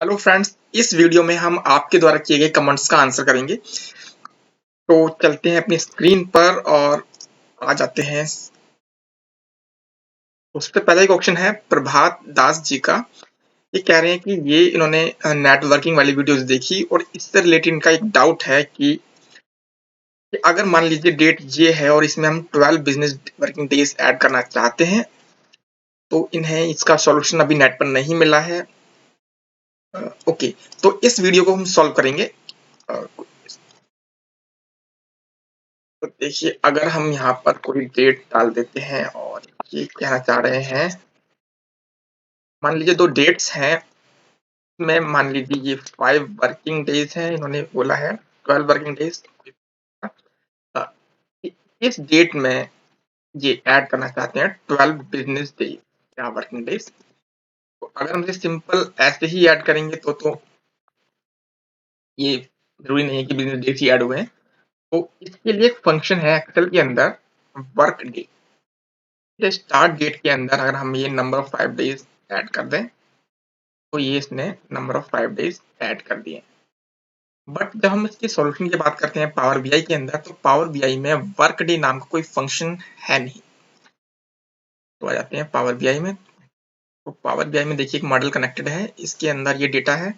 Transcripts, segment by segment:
Hello friends, इस video में हम आपके द्वारा किए गए कमेंट्स का आंसर करेंगे। तो चलते हैं अपनी स्क्रीन पर और आ जाते हैं। उसपे पहला एक ऑप्शन है प्रभात दास जी का। ये कह रहे हैं कि ये इन्होंने नेटवर्किंग वाली वीडियोस देखी और इससे रिलेटेड इनका एक डाउट है कि अगर मान लीजिए डेट ये है और इसमें हम 12 बिजनेस वर्किंग डेज ऐड करना चाहते हैं तो इन्हें इसका सॉल्यूशन अभी नेट पर नहीं मिला है। ओके, तो इस वीडियो को हम सॉल्व करेंगे। अ, तो देखिए, अगर हम यहाँ पर कोई डेट डाल देते हैं और ये कहना चाह रहे हैं, मान लीजिए दो डेट्स हैं, में मान लीजिए ये 5 वर्किंग डेज हैं, इन्होंने बोला है 12 वर्किंग डेज। इस डेट में ये ऐड करना चाहते हैं 12 बिजनेस डेज या वर्किंग डेज। तो अगर हम इसे सिंपल ऐसे ही ऐड करेंगे तो ये जरूरी नहीं है कि बिजनेस डेज ही ऐड हुए हैं। तो इसके लिए एक फंक्शन है एक्सेल के अंदर, वर्क डे। स्टार्ट डेट के अंदर अगर हम ये नंबर ऑफ 5 डेज ऐड कर दें तो ये इसने नंबर ऑफ 5 डेज ऐड कर दिए। बट जब हम इसकी सॉल्यूशन की बात करते हैं पावर बीआई के अंदर, तो पावर बीआई में वर्क डे नाम का कोई फंक्शन है नहीं। तो आ जाते हैं पावर बीआई में। तो पावर बीआई में देखिए एक मॉडल कनेक्टेड है, इसके अंदर ये डेटा है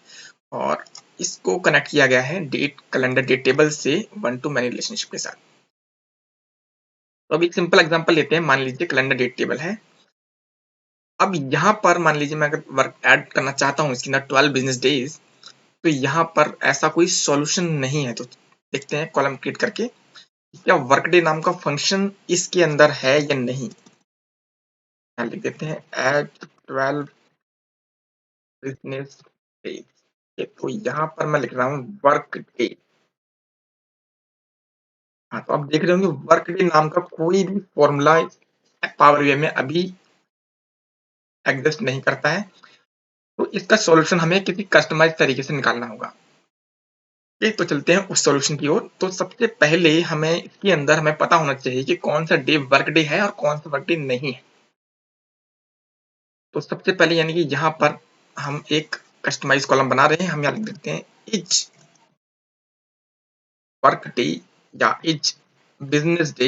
और इसको कनेक्ट किया गया है डेट कैलेंडर डेट टेबल से वन टू मैनी रिलेशनशिप के साथ। तो अब एक सिंपल एग्जांपल लेते हैं, मान लीजिए कैलेंडर डेट टेबल है। अब यहाँ पर मान लीजिए मैं अगर वर्क ऐड करना चाहता हूँ इसके अंदर 12 बिजनेस डेज, तो यहाँ पर ऐसा कोई सॉल्यूशन नहीं है। तो देखते हैं कॉलम क्रिएट करके क्या वर्कडे नाम का फंक्शन इसके अंदर है या नहीं। यहाँ लिख देते हैं ऐड 12 बिजनेस डेज। तो यहाँ पर मैं लिख रहा हूँ वर्क डे। हाँ, तो आप देख रहे होंगे वर्क डे नाम का कोई भी फॉर्मूला पावर बीआई में अभी एग्जिस्ट नहीं करता है। तो इसका सॉल्यूशन हमें किसी कस्टमाइज तरीके से निकालना होगा। तो चलते हैं उस सॉल्यूशन की ओर। तो सबसे पहले हमें इसके अंदर हमें पता होना चाहिए कि कौन सा डे वर्क डे है और कौन सा वर्क डे नहीं है। तो सबसे पहले यानी कि यहाँ पर हम एक कस्टमाइज कॉलम बना रहे हैं। हम यहाँ लिख देते हैं इच वर्क डे या etch business day.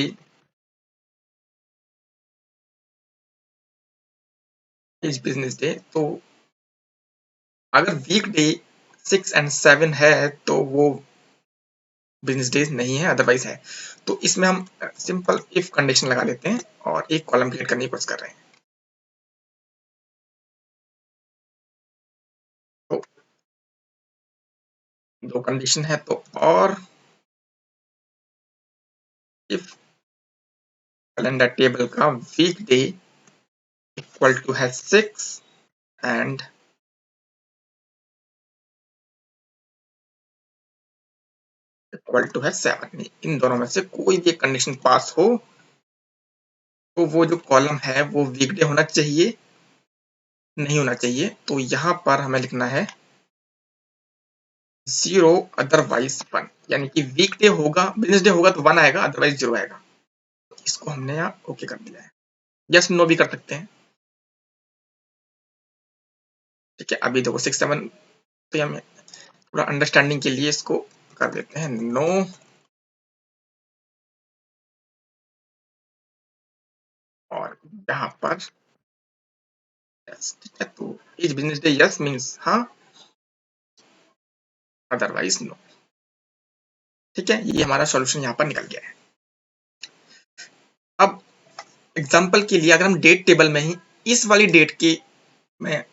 Etch business day. तो अगर वीक डे 6 एंड 7 है तो वो बिजनेस डेज नहीं है, अदरवाइज है। तो इसमें हम सिंपल इफ कंडीशन लगा लेते हैं और एक कॉलम क्रिएट करने की कोशिश कर रहे हैं। तो दो कंडीशन है, तो और इफ कैलेंडर टेबल का वीक डे इक्वल टू है 6 एंड इक्वल टू है 7, इन दोनों में से कोई भी एक कंडीशन पास हो तो वो जो कॉलम है वो वीकडे होना चाहिए, नहीं होना चाहिए। तो यहाँ पर हमें लिखना है 0 अदरवाइज 1, यानी कि वीकडे होगा, बिजनेस डे होगा तो 1 आएगा, अदरवाइज 0 आएगा। इसको हमने यहाँ ओके कर दिया है। यस नो भी कर सकते हैं। ठीक है, अभी देखो 6 7, तो हम थोड़ा अंडरस्टैंडिंग के लिए इसको कर देते हैं नो। और यहाँ पर यस, ठीक है। तो इस बिजनेस डे यस मीन्स हाँ, अदरवाइज नो। ठीक है, ये हमारा सॉल्यूशन यहाँ पर निकल गया है। अब एग्जाम्पल के लिए अगर हम डेट टेबल में ही इस वाली डेट के में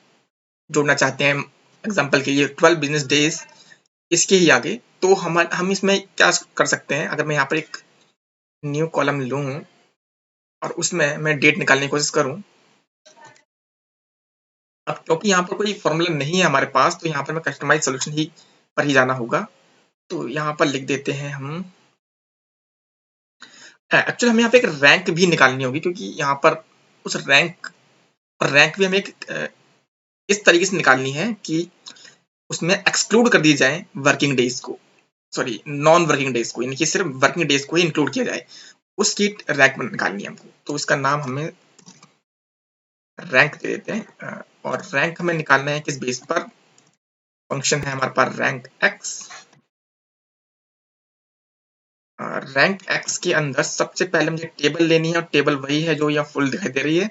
जोड़ना चाहते हैं, एग्जाम्पल के लिए 12 बिजनेस डेज इसके ही आगे, तो हम इसमें क्या कर सकते हैं। अगर मैं यहाँ पर एक न्यू कॉलम लूँ और उसमें मैं डेट निकालने की कोशिश करूँ, अब क्योंकि यहाँ पर कोई फॉर्मूला नहीं है हमारे पास, तो यहाँ पर मैं कस्टमाइज सोल्यूशन ही पर ही जाना होगा। तो यहाँ पर लिख देते हैं हम, एक्चुअली हमें यहाँ पे एक रैंक भी निकालनी होगी, क्योंकि यहाँ पर उस रैंक भी हमें एक इस तरीके से निकालनी है कि उसमें एक्सक्लूड कर दी जाए वर्किंग डेज को, सॉरी नॉन वर्किंग डेज को, यानी कि सिर्फ वर्किंग डेज को ही इंक्लूड किया जाए। उसकी रैंक निकालनी है हमको, तो उसका नाम हमें रैंक दे देते हैं। और रैंक हमें निकालना है किस बेस पर, फंक्शन है हमारे पास रैंक एक्स। रैंक एक्स के अंदर सबसे पहले मुझे टेबल लेनी है और टेबल वही है जो यहाँ फुल दिखाई दे रही है।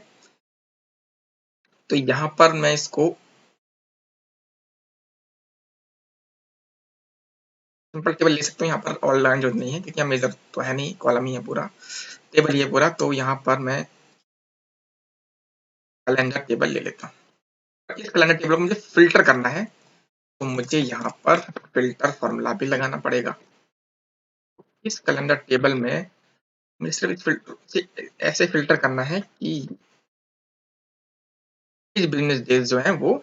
तो यहाँ पर मैं इसको सिंपल टेबल ले सकता हूँ। यहाँ पर ऑल लाइन जरूरत नहीं है क्योंकि यहाँ मेजर तो है नहीं, कॉलम ही है पूरा, टेबल ही है पूरा। तो यहाँ पर मैं कैलेंडर टेबल ले लेता हूँ। इस कैलेंडर टेबल को मुझे फिल्टर करना है, तो मुझे यहाँ पर फिल्टर फॉर्मूला भी लगाना पड़ेगा। इस कैलेंडर टेबल में मुझे सिर्फ इस फिल्टर ऐसे फिल्टर करना है कि इस बिजनेस डेज जो है वो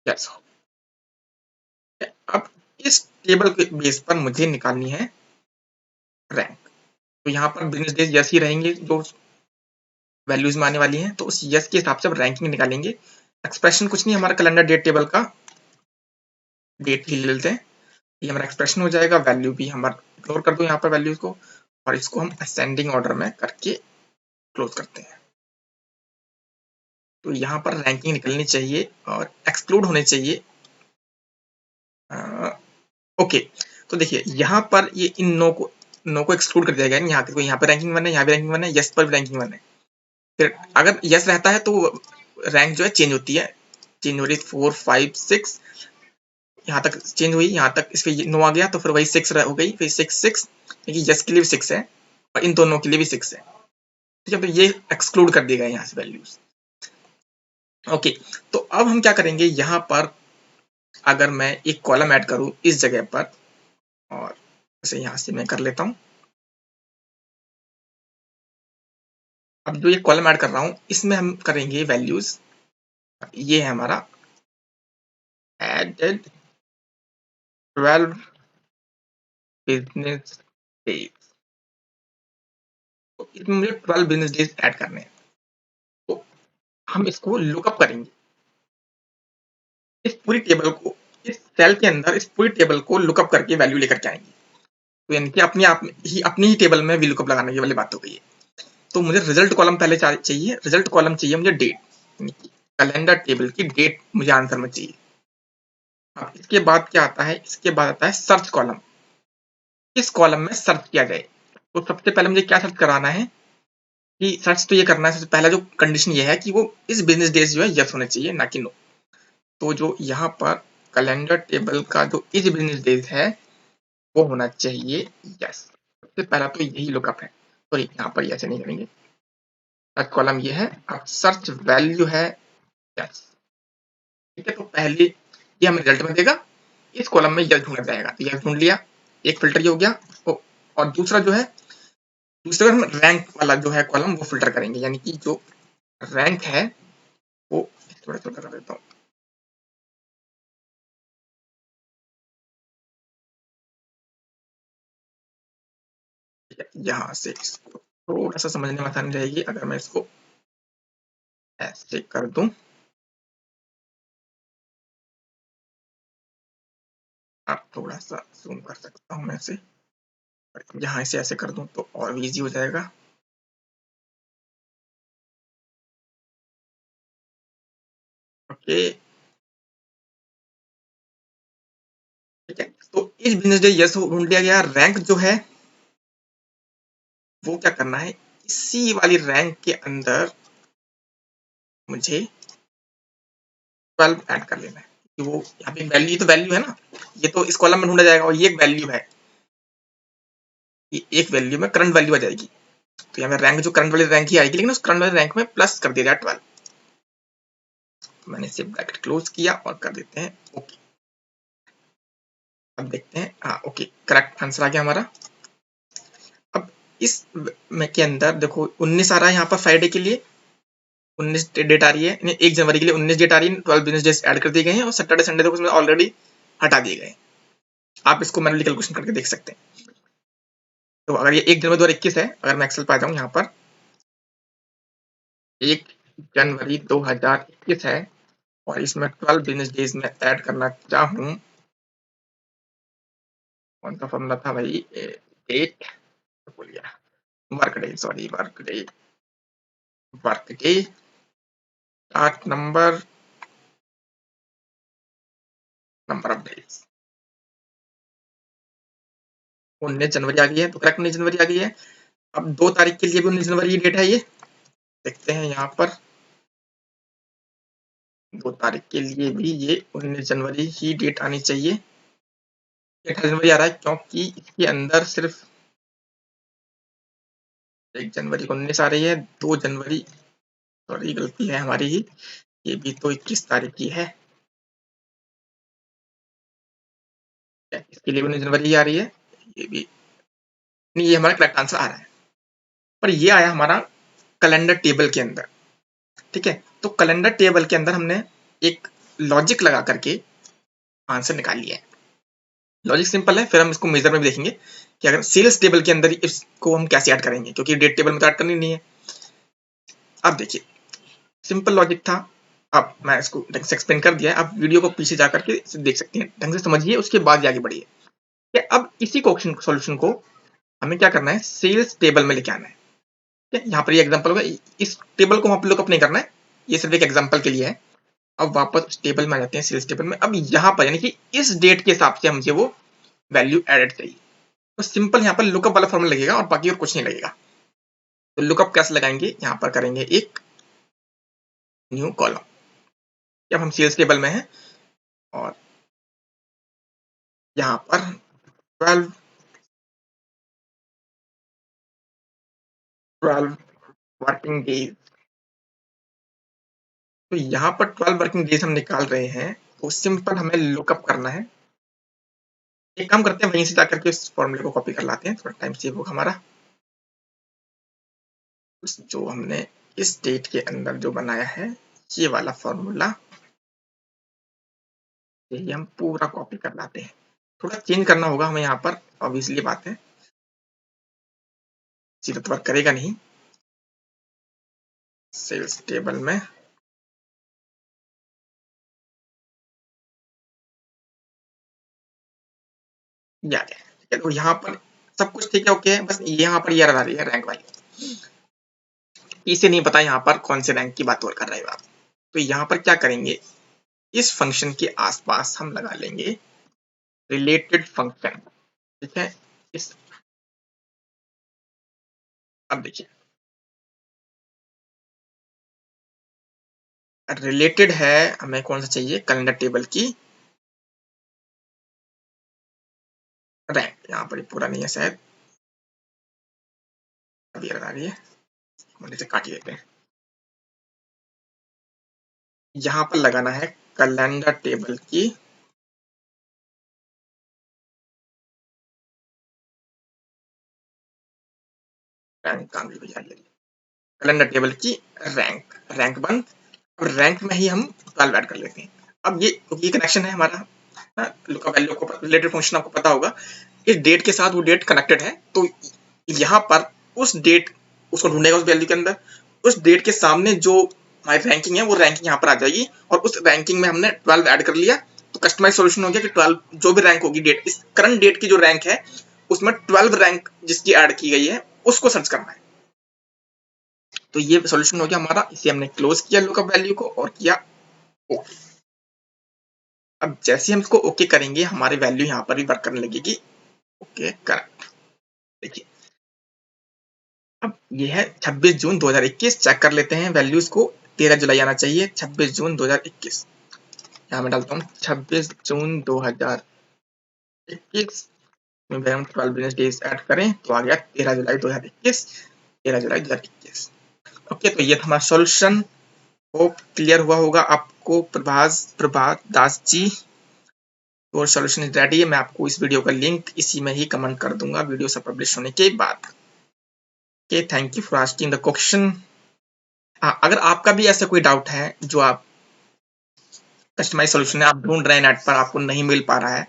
यस हो। अब इस टेबल के बेस पर मुझे निकालनी है रैंक। तो यहाँ पर बिजनेस डेज यस ही रहेंगे जो वैल्यूज में आने वाली हैं, तो उस यस के हिसाब से अब रैंकिंग निकालेंगे। एक्सप्रेशन कुछ नहीं, हमारा कैलेंडर डेट टेबल का डेट ही ले लेते हैं, ये हमारा एक्सप्रेशन हो जाएगा। वैल्यू भी हमारा इग्नोर कर दो यहाँ पर वैल्यूज को, और इसको हम असेंडिंग ऑर्डर में करके क्लोज करते हैं। तो यहाँ पर रैंकिंग निकलनी चाहिए और एक्सक्लूड होने चाहिए। ओके, तो देखिए यहाँ पर ये इन नो को एक्सक्लूड कर दिया गया है। यहाँ पे रैंकिंग 1 है, यहाँ भी रैंकिंग 1 है, यस पर भी रैंकिंग 1 है। फिर अगर यस रहता है तो रैंक जो है चेंज होती है, चेंज हो रही है 4 5 6, यहाँ तक चेंज हुई, यहाँ तक इस पे 9 आ गया तो फिर वही 6 हो गई, फिर 6 6, क्योंकि यस के लिए भी 6 है और इन दोनों के लिए भी 6 है। ठीक है, तो ये एक्सक्लूड कर दिए गए यहाँ से वैल्यूज। ओके, तो अब हम क्या करेंगे, यहाँ पर अगर मैं एक कॉलम ऐड करूं इस जगह पर, और जैसे यहाँ से मैं कर लेता हूं। अब जो ये कॉलम ऐड कर रहा हूं इसमें हम करेंगे वैल्यूज, ये है हमारा एडेड 12 बिजनेस डेज। तो इसमें मुझे 12 बिजनेस डेज ऐड करने हैं, तो हम इसको लुकअप करेंगे। इस पूरी टेबल को, इस सेल के अंदर इस पूरी टेबल को लुकअप करके वैल्यू लेकर के आएंगे। तो यानी कि अपनी ही टेबल में भी लुकअप लगाने की वाली बात हो गई है। तो मुझे रिजल्ट कॉलम पहले चाहिए, रिजल्ट कॉलम चाहिए मुझे डेट, यानी कि कैलेंडर टेबल की डेट मुझे आंसर में चाहिए। अब इसके बाद क्या आता है, इसके बाद आता है सर्च कॉलम। इस कॉलम में सर्च किया जाए, तो सबसे पहले मुझे क्या सर्च कराना है कि सर्च तो ये करना है, सबसे पहला जो कंडीशन ये है कि वो इस बिजनेस डेज जो है यस होने चाहिए, ना कि नो। तो जो यहाँ पर कैलेंडर टेबल का जो इस बिजनेस डेज है वो होना चाहिए यस। सबसे पहला तो यही लुकअप है, तो यहाँ पर ऐसे नहीं करेंगे। सर्च कॉलम ये है, अब सर्च वैल्यू है यस। ठीक है, तो पहले ये हमें रिजल्ट में देगा, इस कॉलम में यस ढूंढा जाएगा, तो यस ढूंढ लिया, एक फिल्टर ये हो गया। और दूसरा जो है, दूसरे हम रैंक वाला जो है कॉलम वो फिल्टर करेंगे, यानी कि जो रैंक है वो थोड़ा छोटा कर देता हूँ। यहाँ से इसको थोड़ा सा समझने में आसानी रहेगी अगर मैं इसको ऐसे कर दूं। आप थोड़ा सा जूम कर सकता हूँ मैं इसे, यहाँ से ऐसे कर दूं तो और भी इजी हो जाएगा। ओके, ठीक है, तो इस बिजनेस डे यस ढूंढ लिया गया। रैंक जो है वो क्या करना है, इसी वाली रैंक के अंदर मुझे 12 ऐड कर लेना है, कि वो यहाँ पे वैल्यू, तो वैल्यू है ना, ये तो इस कॉलम में ढूंढा जाएगा और ये एक वैल्यू है, ये एक वैल्यू में करंट वैल्यू आ जाएगी। तो यहाँ पे रैंक जो करंट वाली रैंक ही आएगी, लेकिन उस करंट वाली रैंक में प्लस कर दिया जाए 12। मैंने इसे ब्रैकेट क्लोज किया और कर देते हैं ओके। अब देखते हैं, हाँ ओके, करेक्ट आंसर आ गया हमारा। अब इस में के अंदर देखो 19 आ रहा है यहाँ पर फ्राइडे के लिए, 19 डेट आ रही है, 1 जनवरी के लिए 19 डेट आ रही है, 12 बिजनेस डेज ऐड कर दिए गए हैं, और सैटरडे संडे तो उसमें ऑलरेडी हटा दिए गए हैं। आप इसको मैनुअली कैलकुलेशन करके देख सकते हैं। तो अगर ये 1 जनवरी 2021 है, अगर मैं एक्सेल पे आ जाऊँ यहाँ पर, 1 जनवरी 2021 है और इसमें 12 बिजनेस डेज में ऐड करना चाहूँ, कौन सा फॉर्मूला था भाई, डेट बोल गया, work day, sorry work day, work day, start number number of days. 19 जनवरी आ गई है, तो करेक्ट 19 जनवरी आ गई है। अब 2 तारीख के लिए भी 19 जनवरी की डेट है, ये देखते हैं यहाँ पर 2 तारीख के लिए भी ये 19 जनवरी ही डेट आनी चाहिए। 18 जनवरी आ रहा है क्योंकि इसके अंदर सिर्फ 1 जनवरी को 19 आ रही है, 2 जनवरी, सॉरी गलती है हमारी ही, ये भी तो 21 तारीख की है, इसके लिए 19 जनवरी ही आ रही है, ये भी नहीं, ये हमारा करेक्ट आंसर आ रहा है। पर ये आया हमारा कैलेंडर टेबल के अंदर, ठीक है। तो कैलेंडर टेबल के अंदर हमने एक लॉजिक लगा करके आंसर निकाल लिया है। लॉजिक सिंपल है, फिर हम इसको मेजर में भी देखेंगे कि अगर सेल्स टेबल के अंदर इसको हम कैसे ऐड करेंगे, क्योंकि डेट टेबल में तो ऐड करनी नहीं है। अब देखिए सिंपल लॉजिक था, अब मैं इसको ढंग से एक्सप्लेन कर दिया है, अब वीडियो को पीछे जाकर के देख सकते हैं, ढंग से समझिए, उसके बाद आगे बढ़िए। अब इसी क्वेश्चन सॉल्यूशन को हमें क्या करना है, सेल्स टेबल में लेके आना है। यहाँ पर ये एग्जांपल होगा, इस टेबल को हम लुकअप नहीं करना है, ये सिर्फ एक एग्जांपल के लिए है। अब वापस टेबल में आ जाते हैं, सेल्स टेबल में। अब यहाँ पर यानी कि इस डेट के हिसाब से हमसे वो वैल्यू एडेड चाहिए, तो सिंपल यहाँ पर लुकअप वाला फॉर्मूला लगेगा और बाकी और कुछ नहीं लगेगा। तो लुकअप कैसे लगाएंगे, यहाँ पर करेंगे एक न्यू कॉलम, जब हम सेल्स टेबल में हैं और यहाँ पर 12 वर्किंग डेज, तो यहाँ पर 12 वर्किंग डेज हम निकाल रहे हैं, तो सिंपल हमें लुकअप करना है। एक काम करते हैं, वहीं से जाकर के इस फॉर्मूले को कॉपी कर लाते हैं, थोड़ा टाइम सेव होगा हमारा। जो हमने इस डेट के अंदर जो बनाया है, ये वाला फॉर्मूला, यही हम पूरा कॉपी कर लाते हैं। थोड़ा चेंज करना होगा हमें यहाँ पर, ऑब्वियसली बात है, सीधा तो वर्क करेगा नहीं। सेल्स टेबल में ये आ गया, ठीक है। तो यहाँ पर सब कुछ ठीक है, ओके है, बस यहाँ पर ये आ रही है रैंक वाली, इसे नहीं पता यहाँ पर कौन से रैंक की बात और कर रहे हो आप। तो यहाँ पर क्या करेंगे, इस फंक्शन के आसपास हम लगा लेंगे रिलेटेड फंक्शन, ठीक है। इस अब देखिए रिलेटेड है, हमें कौन सा चाहिए, कैलेंडर टेबल की रैंक। यहाँ पर पूरा नहीं है शायद, अभी लगा रही है, मुझे से काट ही देते हैं। यहाँ पर लगाना है कैलेंडर टेबल की रैंक, कैलेंडर टेबल की रैंक, रैंक 1, और रैंक में ही हम 12 ऐड कर लेते हैं। अब ये कनेक्शन है हमारा, लुकअप वैल्यू को रिलेटेड फंक्शन आपको पता होगा, इस डेट के साथ वो डेट कनेक्टेड है, तो यहाँ पर उस डेट उसको ढूंढेगा उस वैल्यू के अंदर, उस डेट के सामने जो हमारी रैंकिंग है वो रैंकिंग यहाँ पर आ जाएगी, और उस रैंकिंग में हमने 12 ऐड कर लिया, तो कस्टमाइज सॉल्यूशन हो गया कि 12 जो भी रैंक होगी डेट, इस करंट डेट की जो रैंक है उसमें 12 रैंक जिसकी ऐड की गई है उसको सर्च करना है। तो ये सॉल्यूशन हो गया हमारा, इसे हमने क्लोज किया लुकअप वैल्यू को और किया ओके। अब जैसे हम इसको ओके करेंगे, हमारी वैल्यू यहाँ पर भी वर्क करने लगेगी, ओके करेक्ट। देखिए अब ये है 26 जून 2021, चेक कर लेते हैं वैल्यूज को, 13 जुलाई आना चाहिए, 26 जून 2021, यहाँ मैं डालता हूँ 26 जून 2021 में हम 12 बिजनेस डेज ऐड करें तो आ गया 13 जुलाई 2021, 13 जुलाई 2021। ओके, तो ये था हमारा सॉल्यूशन, होप क्लियर हुआ होगा आपको प्रभात दास जी। और सॉल्यूशन इज रेडी है, मैं आपको इस वीडियो का लिंक इसी में ही कमेंट कर दूंगा वीडियो से पब्लिश होने के बाद। Okay, thank you for asking the question. अगर आपका भी ऐसा कोई डाउट है जो आप कस्टमाइज सॉल्यूशन है आप ढूंढ रहे हैं नेट पर, आपको नहीं मिल पा रहा है,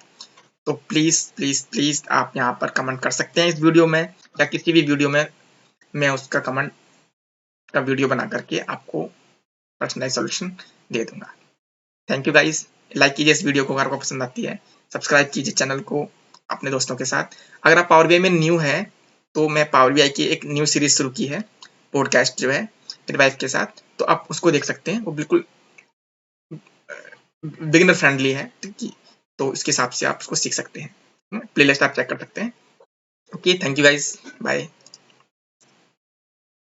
तो प्लीज प्लीज प्लीज आप यहाँ पर कमेंट कर सकते हैं इस वीडियो में, या किसी भी वीडियो में मैं उसका कमेंट का वीडियो बना करके आपको पर्सनलाइज सॉल्यूशन दे दूंगा। थैंक यू गाइस, लाइक कीजिए इस वीडियो को अगर आपको पसंद आती है, सब्सक्राइब कीजिए चैनल को अपने दोस्तों के साथ। अगर आप पावर बीआई में न्यू है तो मैं पावर बीआई की एक न्यू सीरीज शुरू की है, पॉडकास्ट जो है मेरी वाइफ के साथ, तो आप उसको देख सकते हैं, वो बिल्कुल बिगिनर फ्रेंडली है, तो इसके हिसाब से आप उसको सीख सकते हैं। प्लेलिस्ट आप चेक कर सकते हैं। Okay, thank you guys, bye.